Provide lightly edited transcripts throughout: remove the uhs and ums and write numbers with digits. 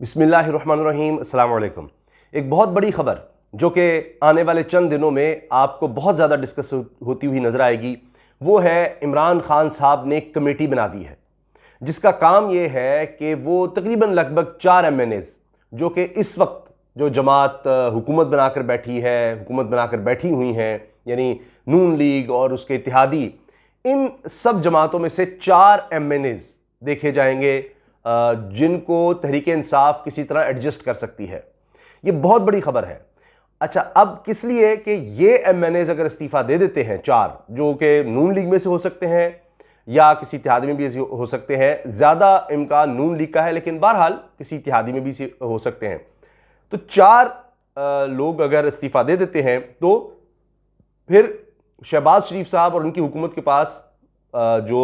बिस्मिल्लाहिर्रहमानिर्रहीम, अस्सलाम वालेकुम। एक बहुत बड़ी खबर जो कि आने वाले चंद दिनों में आपको बहुत ज़्यादा डिस्कस होती हुई नज़र आएगी, वो है इमरान खान साहब ने एक कमेटी बना दी है जिसका काम ये है कि वो तकरीबन लगभग 4 MNAs जो कि इस वक्त जो जमात हुकूमत बनाकर बैठी है, हुकूमत बनाकर बैठी हुई हैं, यानी नून लीग और उसके इत्तेहादी, इन सब जमातों में से 4 MNAs देखे जाएंगे जिनको तहरीक इंसाफ किसी तरह एडजस्ट कर सकती है। ये बहुत बड़ी खबर है। अच्छा, अब किस लिए कि ये MNAs अगर इस्तीफ़ा दे देते हैं, 4 जो कि नून लीग में से हो सकते हैं या किसी इत्तेहादी में भी हो सकते हैं, ज़्यादा इम्कान नून लीग का है लेकिन बहरहाल किसी इत्तेहादी में भी हो सकते हैं, तो 4 लोग अगर इस्तीफ़ा दे देते हैं तो फिर शहबाज शरीफ साहब और उनकी हुकूमत के पास जो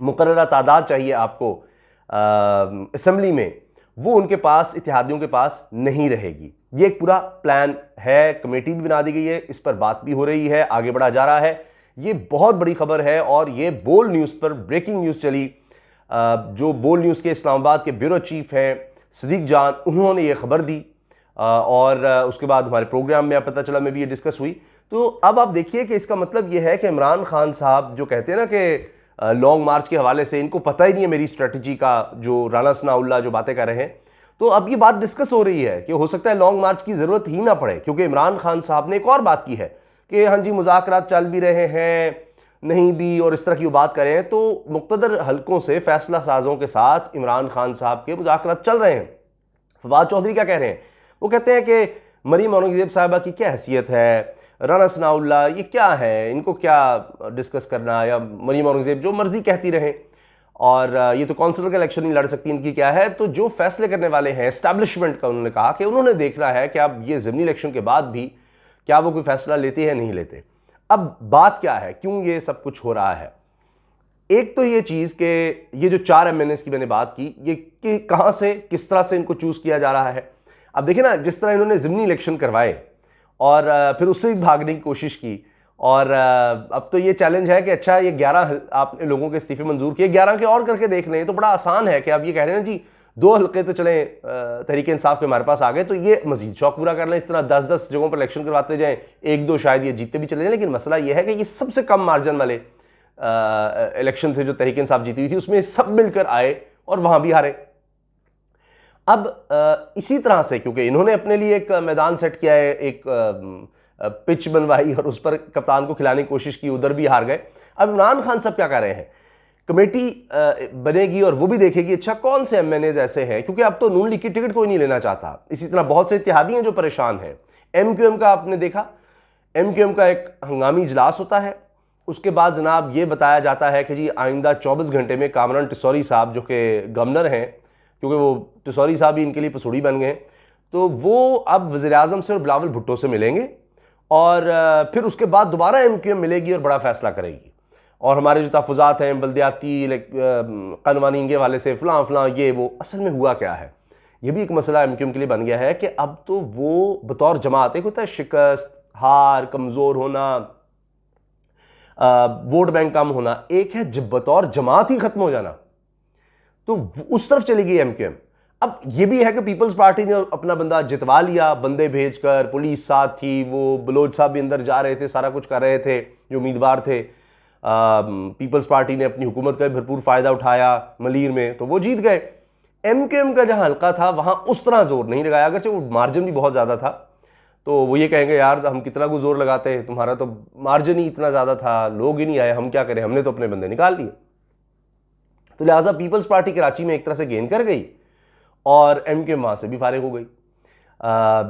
मुकर्ररा तादाद चाहिए आपको असेंबली में, वो उनके पास, इत्तेहादियों के पास नहीं रहेगी। ये एक पूरा प्लान है, कमेटी भी बना दी गई है, इस पर बात भी हो रही है, आगे बढ़ा जा रहा है। ये बहुत बड़ी खबर है और ये बोल न्यूज़ पर ब्रेकिंग न्यूज़ चली। जो बोल न्यूज़ के इस्लामाबाद के ब्यूरो चीफ हैं सदीक जान, उन्होंने ये खबर दी और उसके बाद हमारे प्रोग्राम में पता चला, में भी ये डिस्कस हुई। तो अब आप देखिए कि इसका मतलब ये है कि इमरान खान साहब जो कहते हैं ना कि लॉन्ग मार्च के हवाले से इनको पता ही नहीं है मेरी स्ट्रेटजी का, जो राना सनाउल्लाह जो बातें कर रहे हैं, तो अब ये बात डिस्कस हो रही है कि हो सकता है लॉन्ग मार्च की ज़रूरत ही ना पड़े, क्योंकि इमरान खान साहब ने एक और बात की है कि हाँ जी मुज़ाकरात चल भी रहे हैं, नहीं भी, और इस तरह की वो बात कर रहे हैं। तो मुक़्तदर हलकों से फैसला साजों के साथ इमरान खान साहब के मुज़ाकरात चल रहे हैं। फवाद चौधरी क्या कह रहे हैं? वो कहते हैं कि मरीम औरंगज़ेब साहिबा की क्या हैसियत है, राना सनाउल्लाह ये क्या है, इनको क्या डिस्कस करना, या मरीम औरंगज़ेब जो मर्जी कहती रहें, और ये तो कौंसिल का इलेक्शन नहीं लड़ सकती, इनकी क्या है। तो जो फैसले करने वाले हैं एस्टैब्लिशमेंट का, उन्होंने कहा कि उन्होंने देखना है कि अब ये ज़मीनी इलेक्शन के बाद भी क्या वो कोई फैसला लेते हैं, नहीं लेते। अब बात क्या है, क्यों ये सब कुछ हो रहा है? एक तो ये चीज़ कि ये जो 4 MNAs की मैंने बात की, ये कि कहाँ से, किस तरह से इनको चूज़ किया जा रहा है। अब देखिए ना, जिस तरह इन्होंने ज़मीनी इलेक्शन करवाए और फिर उससे भी भागने की कोशिश की, और अब तो ये चैलेंज है कि अच्छा ये 11 आपने लोगों के इस्तीफे मंजूर किए, 11 के और करके देख लें। तो बड़ा आसान है कि आप ये कह रहे हैं जी 2 हल्के तो चलें तहरीक इंसाफ के हमारे पास आ गए, तो ये मजीद शौक पूरा कर लें, इस तरह 10-10 जगहों पर इलेक्शन करवाते जाएं, 1-2 शायद ये जीतते भी चले जाएं। लेकिन मसला ये है कि ये सबसे कम मार्जिन वाले इलेक्शन थे जो तहरीक इंसाफ जीती हुई थी, उसमें सब मिलकर आए और वहां भी हारे। अब इसी तरह से, क्योंकि इन्होंने अपने लिए एक मैदान सेट किया है, एक पिच बनवाई और उस पर कप्तान को खिलाने की कोशिश की, उधर भी हार गए। अब इमरान खान साहब क्या कर रहे हैं? कमेटी बनेगी और वो भी देखेगी अच्छा कौन से MNAs ऐसे हैं, क्योंकि अब तो नून लीग की टिकट कोई नहीं लेना चाहता। इसी तरह बहुत से इत्तेहादी हैं जो परेशान हैं। MQM का आपने देखा, MQM का एक हंगामी इजलास होता है, उसके बाद जनाब ये बताया जाता है कि जी आइंदा 24 घंटे में कामरान टिसौरी साहब जो कि गवर्नर हैं, क्योंकि वो टिसौरी साहब ही इनके लिए पसूड़ी बन गए, तो वो अब वज़ीर-ए-आज़म से और बिलावल भुट्टो से मिलेंगे और फिर उसके बाद दोबारा MQM मिलेगी और बड़ा फैसला करेगी। और हमारे जो तहफ़्फ़ुज़ात हैं बल्दियाती क़ानूनी के वाले से फ़लाँ फ़लाँ, ये वो असल में हुआ क्या है, ये भी एक मसला MQM के लिए बन गया है कि अब तो वो बतौर जमात, एक होता है शिकस्त, हार, कमज़ोर होना, वोट बैंक कम होना, एक है जब बतौर जमात ही ख़त्म हो जाना, तो उस तरफ चली गई MQM। अब ये भी है कि पीपल्स पार्टी ने अपना बंदा जितवा लिया, बंदे भेजकर, पुलिस साथ थी, वो बलोच साहब भी अंदर जा रहे थे, सारा कुछ कर रहे थे जो उम्मीदवार थे। पीपल्स पार्टी ने अपनी हुकूमत का भरपूर फ़ायदा उठाया मलीर में, तो वो जीत गए। MQM का जहां हल्का था वहां उस तरह जोर नहीं लगाया, अगरचे वो मार्जिन भी बहुत ज़्यादा था, तो वो ये कहेंगे यार हम कितना को जोर लगाते हैं, तुम्हारा तो मार्जिन ही इतना ज़्यादा था, लोग ही नहीं आए, हम क्या करें, हमने तो अपने बंदे निकाल लिए। तो लिहाजा पीपल्स पार्टी कराची में एक तरह से गेन कर गई और MQM वहाँ से भी फारिग हो गई,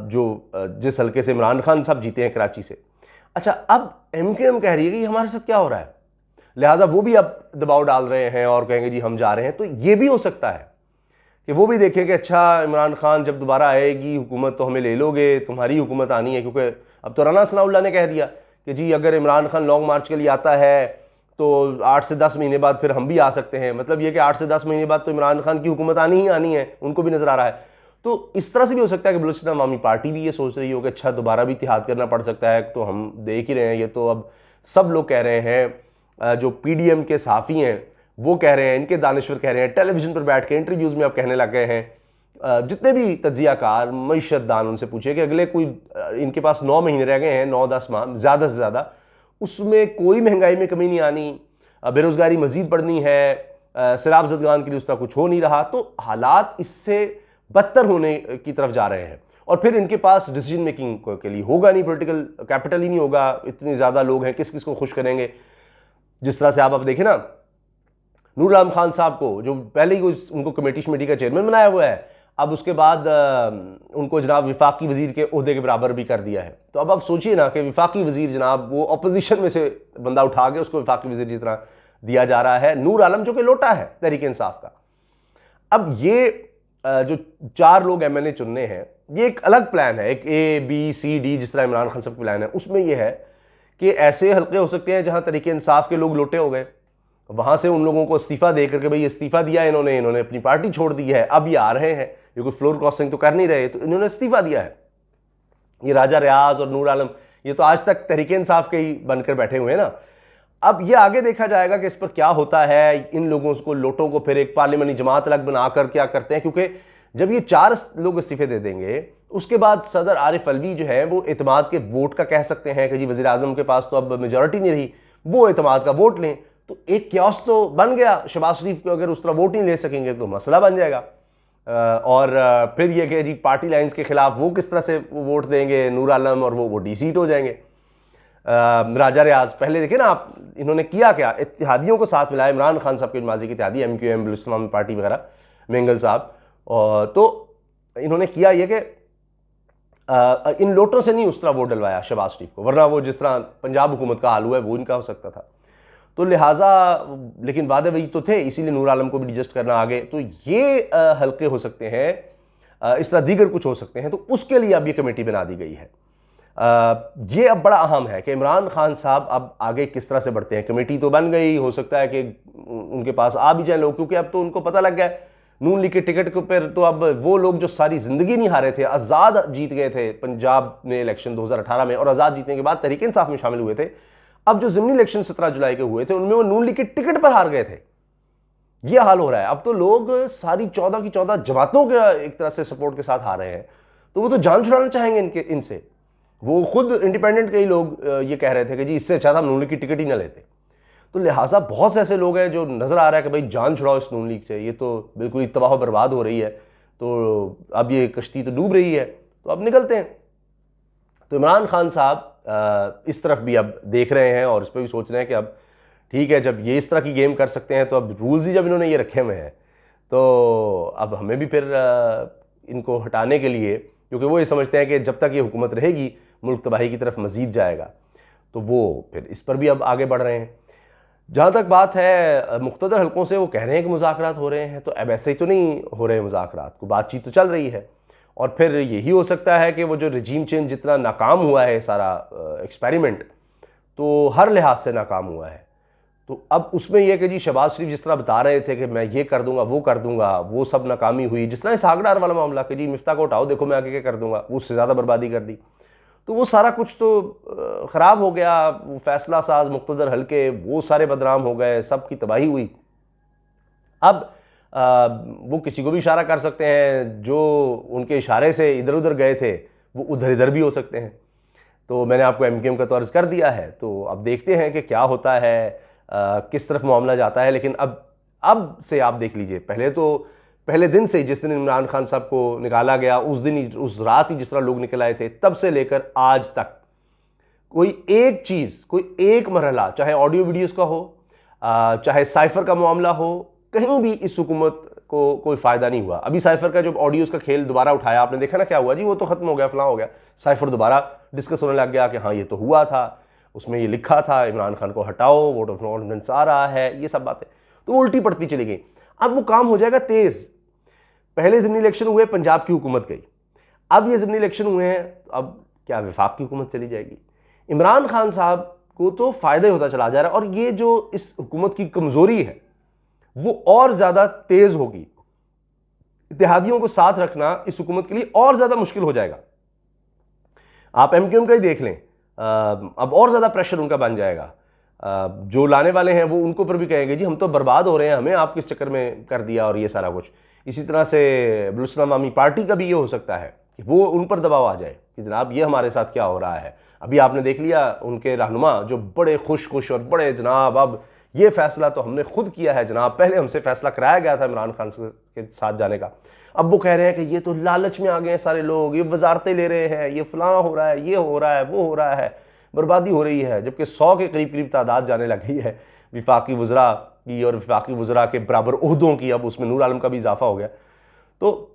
जो जिस हल्के से इमरान खान साहब जीते हैं कराची से। अच्छा, अब MQM कह रही है कि हमारे साथ क्या हो रहा है, लिहाजा वो भी अब दबाव डाल रहे हैं और कहेंगे जी हम जा रहे हैं। तो ये भी हो सकता है कि वो भी देखें कि अच्छा इमरान खान जब दोबारा आएगी हुकूमत तो हमें ले लोगे, तुम्हारी हुकूमत आनी है, क्योंकि अब तो राना सनाउल्लाह ने कह दिया कि जी अगर इमरान खान लॉन्ग मार्च के लिए आता है तो 8 से 10 महीने बाद फिर हम भी आ सकते हैं। मतलब ये कि 8 से 10 महीने बाद तो इमरान खान की हुकूमत आनी ही आनी है, उनको भी नजर आ रहा है। तो इस तरह से भी हो सकता है कि बलूचिस्तान अवामी पार्टी भी ये सोच रही हो कि अच्छा दोबारा भी इत्तेहाद करना पड़ सकता है, तो हम देख ही रहे हैं, ये तो अब सब लोग कह रहे हैं, जो PDM के सहाफ़ी हैं वो कह रहे हैं, इनके दानिश्वर कह रहे हैं, टेलीविजन पर बैठ के इंटरव्यूज़ में अब कहने लग गए हैं, जितने भी तज्जियाकार मईशतदान उनसे पूछे कि अगले कोई इनके पास 9 महीने रह गए हैं, 9-10 माह ज़्यादा से ज़्यादा, उसमें कोई महंगाई में कमी नहीं आनी, बेरोज़गारी मज़ीद बढ़नी है, सैलाब ज़दगान के लिए उस तरह कुछ हो नहीं रहा, तो हालात इससे बदतर होने की तरफ जा रहे हैं। और फिर इनके पास डिसीजन मेकिंग के लिए होगा नहीं, पॉलिटिकल कैपिटल ही नहीं होगा, इतने ज़्यादा लोग हैं, किस किस को खुश करेंगे। जिस तरह से आप देखें ना, नूर आलम खान साहब को जो पहले ही उनको कमेटी का चेयरमैन बनाया हुआ है, अब उसके बाद उनको जनाब विफाकी वजीर के ओहदे के बराबर भी कर दिया है। तो अब आप सोचिए ना कि विफाकी वजीर जनाब वो अपोजिशन में से बंदा उठा के उसको विफाकी वजीर की तरह दिया जा रहा है, नूर आलम जो कि लोटा है तहरीक इंसाफ का। अब ये जो 4 लोग MNA चुनने हैं, ये एक अलग प्लान है, एक ABCD जिस तरह इमरान खान साहब का प्लान है। उसमें यह है कि ऐसे हल्के हो सकते हैं जहां तहरीक इंसाफ के लोग लोटे हो गए, वहां से उन लोगों को इस्तीफा देकर के भाई इस्तीफा दिया इन्होंने अपनी पार्टी छोड़ दी है, अब ये आ रहे हैं, ये कोई फ्लोर क्रॉसिंग तो कर नहीं रहे, तो इन्होंने इस्तीफा दिया है। ये राजा रियाज और नूर आलम ये तो आज तक तहरीक इंसाफ के ही बनकर बैठे हुए हैं ना। अब ये आगे देखा जाएगा कि इस पर क्या होता है, इन लोगों को लोटों को फिर एक पार्लियामेंट्री जमात अलग बनाकर क्या करते हैं, क्योंकि जब ये 4 लोग इस्तीफे दे देंगे उसके बाद सदर आरिफ अलवी जो है वो एतमाद के वोट का कह सकते हैं कि जी वज़ीर आज़म के पास तो अब मेजॉरिटी नहीं रही, वो एतमाद का वोट लें, तो एक क्यास तो बन गया। शहबाज शरीफ को अगर उस तरह वोट नहीं ले सकेंगे तो मसला बन जाएगा। और फिर ये कि जी पार्टी लाइन्स के खिलाफ वो किस तरह से वोट देंगे नूर आलम, और वो डी-सीट हो जाएंगे। राजा रियाज पहले देखे ना आप, इन्होंने किया क्या, इत्तेहादियों को साथ मिलाया, इमरान खान साहब के माजी की इत्तेहादी MQM बलूचिस्तान पार्टी वगैरह, मेंगल साहब, और तो इन्होंने किया ये कि इन लोटों से नहीं उस तरह वोट डलवाया शहबाज शरीफ को, वरना वो जिस तरह पंजाब हुकूमत का हाल हुआ है वो इनका हो सकता था। तो लिहाजा लेकिन वादे वही तो थे, इसीलिए नूर आलम को भी एडजस्ट करना आगे। तो ये हल्के हो सकते हैं, इस तरह दीगर कुछ हो सकते हैं, तो उसके लिए अब ये कमेटी बना दी गई है। ये अब बड़ा अहम है कि इमरान खान साहब अब आगे किस तरह से बढ़ते हैं। कमेटी तो बन गई, हो सकता है कि उनके पास आ भी जाए लोग, क्योंकि अब तो उनको पता लग गया है नून लीग के टिकट के ऊपर, तो अब वो लोग जो सारी जिंदगी नहीं हारे थे, आज़ाद जीत गए थे पंजाब में इलेक्शन 2018 में, और आज़ाद जीतने के बाद तहरीक इंसाफ में शामिल हुए थे, अब जो ज़िमनी इलेक्शन 17 जुलाई के हुए थे उनमें वो नून लीग के टिकट पर हार गए थे। ये हाल हो रहा है। अब तो लोग सारी 14 की 14 जमातों के एक तरह से सपोर्ट के साथ हार रहे हैं, तो वो तो जान छुड़ाना चाहेंगे इनसे। वो खुद इंडिपेंडेंट के ही लोग ये कह रहे थे कि जी इससे अच्छा था हम नून लीग की टिकट ही ना लेते। तो लिहाजा बहुत से ऐसे लोग हैं जो नज़र आ रहा है कि भाई जान छुड़ाओ इस नून लीग से, ये तो बिल्कुल ही तबाह बर्बाद हो रही है, तो अब ये कश्ती तो डूब रही है, तो अब निकलते हैं। तो इमरान खान साहब इस तरफ भी अब देख रहे हैं और इस पर भी सोच रहे हैं कि अब ठीक है, जब ये इस तरह की गेम कर सकते हैं तो अब रूल्स ही जब इन्होंने ये रखे हुए हैं तो अब हमें भी फिर इनको हटाने के लिए, क्योंकि वो ये समझते हैं कि जब तक ये हुकूमत रहेगी मुल्क तबाही की तरफ मज़ीद जाएगा, तो वो फिर इस पर भी अब आगे बढ़ रहे हैं। जहाँ तक बात है मुख्तदर हल्कों से, वो कह रहे हैं कि मुज़ाकरात हो रहे हैं, तो अब ऐसे ही तो नहीं हो रहे मुज़ाकरात, को बातचीत तो चल रही है। और फिर यही हो सकता है कि वो जो रजीम चेंज जितना नाकाम हुआ है सारा एक्सपेरिमेंट, तो हर लिहाज से नाकाम हुआ है, तो अब उसमें यह कि जी शहबाज शरीफ जिस तरह बता रहे थे कि मैं ये कर दूंगा वो कर दूंगा, वो सब नाकामी हुई। जिस तरह इसहाक डार वाला मामला कि जी मिफ्ता को उठाओ, देखो मैं आगे क्या कर दूंगा, वो उससे ज़्यादा बर्बादी कर दी, तो वो सारा कुछ तो ख़राब हो गया। वो फैसला साज मुख्तदर हल्के वो सारे बदनाम हो गए, सब की तबाही हुई। अब वो किसी को भी इशारा कर सकते हैं, जो उनके इशारे से इधर उधर गए थे वो उधर इधर भी हो सकते हैं। तो मैंने आपको MQM का तो अर्ज़ कर दिया है, तो अब देखते हैं कि क्या होता है, किस तरफ मामला जाता है। लेकिन अब से आप देख लीजिए, पहले दिन से जिस दिन इमरान खान साहब को निकाला गया, उस दिन ही, उस रात ही जिस तरह लोग निकल आए थे, तब से लेकर आज तक कोई एक चीज़, कोई एक मरहला, चाहे ऑडियो वीडियोस का हो, चाहे साइफर का मामला हो, कहीं भी इस हुकूमत को कोई फ़ायदा नहीं हुआ। अभी साइफर का जो ऑडियोस का खेल दोबारा उठाया, आपने देखा ना क्या हुआ जी, वो तो ख़त्म हो गया, फलां हो गया। साइफर दोबारा डिस्कस होने लग गया कि हाँ ये तो हुआ था, उसमें ये लिखा था इमरान खान को हटाओ, वोट ऑफ नो कॉन्फिडेंस आ रहा है, ये सब बातें तो उल्टी पड़ती चली गई। अब वो काम हो जाएगा तेज़। पहले ज़िमनी इलेक्शन हुए, पंजाब की हुकूमत गई, अब ये ज़िमनी इलेक्शन हुए हैं, अब क्या वफाक की हुकूमत चली जाएगी। इमरान खान साहब को तो फ़ायदा होता चला जा रहा है, और ये जो इस हुकूमत की कमज़ोरी है वो और ज़्यादा तेज़ होगी। इत्तेहादियों को साथ रखना इस हुकूमत के लिए और ज़्यादा मुश्किल हो जाएगा। आप MQM का ही देख लें, अब और ज़्यादा प्रेशर उनका बन जाएगा। जो लाने वाले हैं वो उनको पर भी कहेंगे जी हम तो बर्बाद हो रहे हैं, हमें आप किस चक्कर में कर दिया, और ये सारा कुछ। इसी तरह से बलूचिस्तान अवामी पार्टी का भी ये हो सकता है कि वो उन पर दबाव आ जाए कि जनाब ये हमारे साथ क्या हो रहा है। अभी आपने देख लिया उनके रहनुमा जो बड़े खुश और बड़े जनाब अब ये फैसला तो हमने खुद किया है जनाब, पहले हमसे फैसला कराया गया था इमरान खान के साथ जाने का, अब वो कह रहे हैं कि ये तो लालच में आ गए हैं सारे लोग, ये वजारतें ले रहे हैं, ये फलां हो रहा है, ये हो रहा है, वो हो रहा है, बर्बादी हो रही है। जबकि 100 के करीब तादाद जाने लग गई है विफाकी वज़रा की और विफाकी वज़रा के बराबर ओहदों की, अब उसमें नूर आलम का भी इजाफा हो गया। तो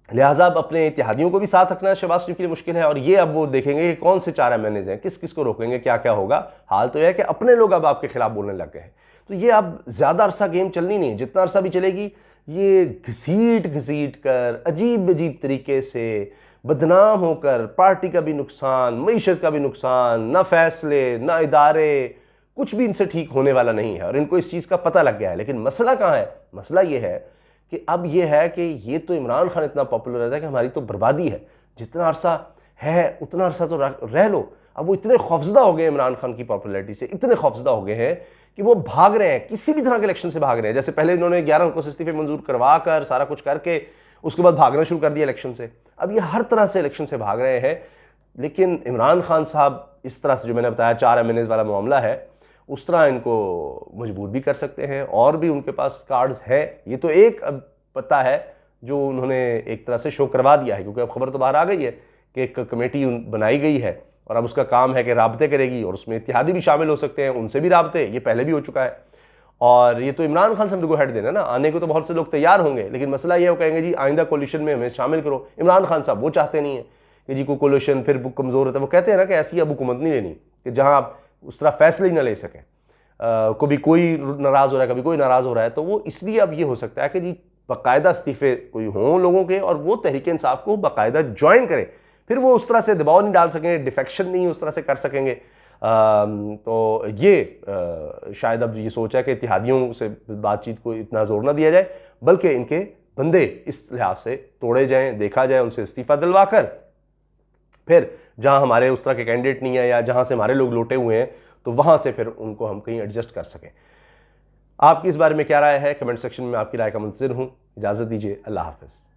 लिहाजा अब अपने इत्तेहादियों को भी साथ रखना शहबाज शरीफ के लिए मुश्किल है, और ये अब वो देखेंगे कि कौन से 4 MNAs हैं, किस किस को रोकेंगे, क्या क्या होगा। हाल तो यह है कि अपने लोग अब आपके खिलाफ बोलने लग गए हैं। तो ये अब ज़्यादा अरसा गेम चलनी नहीं, जितना अरसा भी चलेगी ये घसीट कर अजीब अजीब तरीके से बदनाम होकर पार्टी का भी नुकसान, मईशत का भी नुकसान, ना फैसले ना इदारे, कुछ भी इनसे ठीक होने वाला नहीं है और इनको इस चीज़ का पता लग गया है। लेकिन मसला कहाँ है? मसला ये है कि अब ये है कि ये तो इमरान खान इतना पॉपुलर रहता है कि हमारी तो बर्बादी है, जितना अरसा है उतना अरसा तो रह लो। अब वो इतने खौफजदा हो गए इमरान खान की पॉपुलैरिटी से, इतने खौफजदा हो गए हैं कि वो भाग रहे हैं, किसी भी तरह के इलेक्शन से भाग रहे हैं। जैसे पहले इन्होंने 11 को इस्तीफे मंजूर करवा कर सारा कुछ करके उसके बाद भागना शुरू कर दिया इलेक्शन से। अब ये हर तरह से इलेक्शन से भाग रहे हैं। लेकिन इमरान खान साहब इस तरह से जो मैंने बताया 4 MNAs वाला मामला है, उस तरह इनको मजबूर भी कर सकते हैं और भी उनके पास कार्ड्स है। ये तो एक अब पता है जो उन्होंने एक तरह से शो करवा दिया है, क्योंकि अब खबर तो बाहर आ गई है कि एक कमेटी बनाई गई है और अब उसका काम है कि राब्ते करेगी और उसमें इत्तेहादी भी शामिल हो सकते हैं, उनसे भी राब्ते, ये पहले भी हो चुका है। और ये तो इमरान खान से गो हेड देना ना, आने को तो बहुत से लोग तैयार होंगे, लेकिन मसला ये वो कहेंगे जी आइंदा कोलिशन में हमें शामिल करो। इमरान खान साहब वो चाहते नहीं है कि जी को कोलिशन फिर बुक कमज़ोर होता है। वो कहते हैं ना कि ऐसी अब हुकूमत नहीं लेनी कि जहाँ आप उस तरह फैसले ही ना ले सकें, कभी कोई नाराज़ हो रहा है, कभी कोई नाराज़ हो रहा है। तो वो इसलिए अब ये हो सकता है कि जी बाकायदा इस्तीफे कोई हों लोगों के और वो तहरीक इंसाफ को बाकायदा ज्वाइन करें, फिर वो उस तरह से दबाव नहीं डाल सकेंगे, डिफेक्शन नहीं उस तरह से कर सकेंगे। तो ये शायद अब ये सोचा है कि इत्तेहादियों से बातचीत को इतना जोर ना दिया जाए, बल्कि इनके बंदे इस लिहाज से तोड़े जाएं, देखा जाए, उनसे इस्तीफ़ा दिलवा कर फिर जहां हमारे उस तरह के कैंडिडेट नहीं है या जहां से हमारे लोग लौटे हुए हैं तो वहां से फिर उनको हम कहीं एडजस्ट कर सकें। आपकी इस बारे में क्या राय है? कमेंट सेक्शन में आपकी राय का मुंतज़िर हूँ। इजाज़त दीजिए, अल्लाह हाफ़िज़।